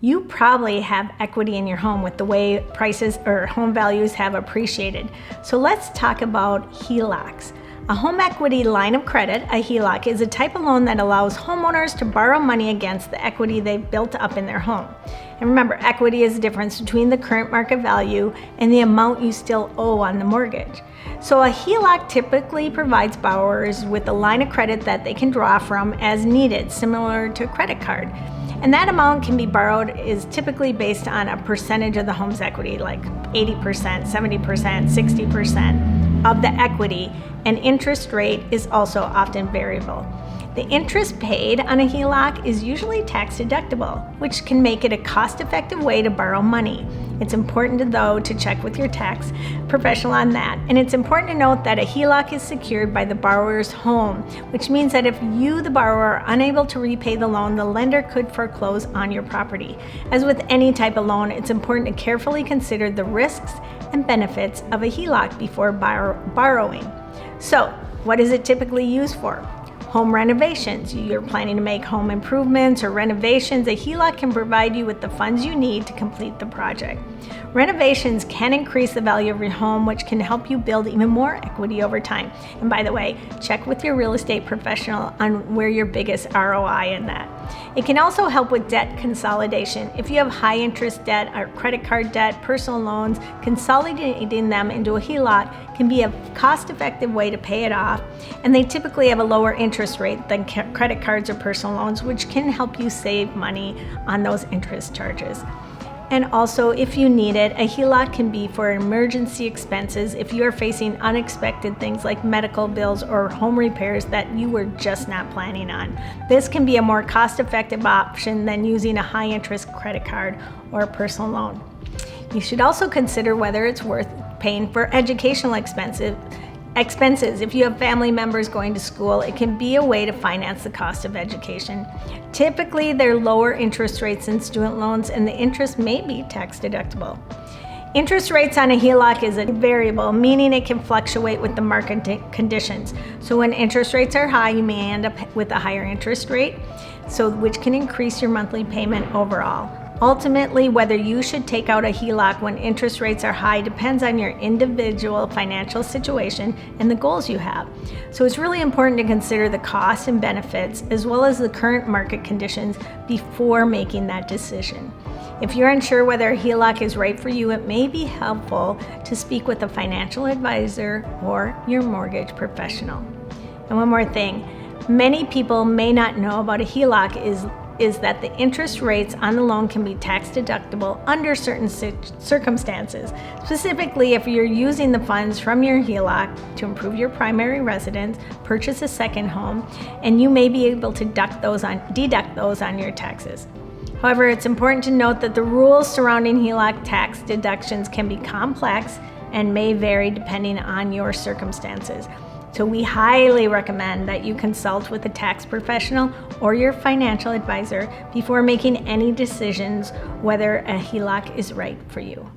You probably have equity in your home with the way prices or home values have appreciated. So let's talk about HELOCs. A home equity line of credit, a HELOC, is a type of loan that allows homeowners to borrow money against the equity they've built up in their home. And remember, equity is the difference between the current market value and the amount you still owe on the mortgage. So a HELOC typically provides borrowers with a line of credit that they can draw from as needed, similar to a credit card. And that amount can be borrowed is typically based on a percentage of the home's equity, like 80%, 70%, 60% of the equity, and interest rate is also often variable. The interest paid on a HELOC is usually tax deductible, which can make it a cost-effective way to borrow money. It's important, though, to check with your tax professional on that. And it's important to note that a HELOC is secured by the borrower's home, which means that if you, the borrower, are unable to repay the loan, the lender could foreclose on your property. As with any type of loan, it's important to carefully consider the risks and benefits of a HELOC before borrowing. So, what is it typically used for? Home renovations. You're planning to make home improvements or renovations. A HELOC can provide you with the funds you need to complete the project. Renovations can increase the value of your home, which can help you build even more equity over time. And by the way, check with your real estate professional on where your biggest ROI in that. It can also help with debt consolidation. If you have high interest debt or credit card debt, personal loans, consolidating them into a HELOC can be a cost-effective way to pay it off, and they typically have a lower interest rate than credit cards or personal loans, which can help you save money on those interest charges. And also, if you need it, a HELOC can be for emergency expenses if you are facing unexpected things like medical bills or home repairs that you were just not planning on. This can be a more cost-effective option than using a high-interest credit card or a personal loan. You should also consider whether it's worth paying for educational expenses. If you have family members going to school, it can be a way to finance the cost of education. Typically, there are lower interest rates than student loans, and the interest may be tax deductible. Interest rates on a HELOC is a variable, meaning it can fluctuate with the market conditions. So when interest rates are high, you may end up with a higher interest rate, which can increase your monthly payment overall. Ultimately, whether you should take out a HELOC when interest rates are high depends on your individual financial situation and the goals you have. So it's really important to consider the costs and benefits as well as the current market conditions before making that decision. If you're unsure whether a HELOC is right for you, it may be helpful to speak with a financial advisor or your mortgage professional. And one more thing, many people may not know about a HELOC is that the interest rates on the loan can be tax deductible under certain circumstances. Specifically, if you're using the funds from your HELOC to improve your primary residence, purchase a second home, and you may be able to deduct those on your taxes. However, it's important to note that the rules surrounding HELOC tax deductions can be complex and may vary depending on your circumstances. So we highly recommend that you consult with a tax professional or your financial advisor before making any decisions whether a HELOC is right for you.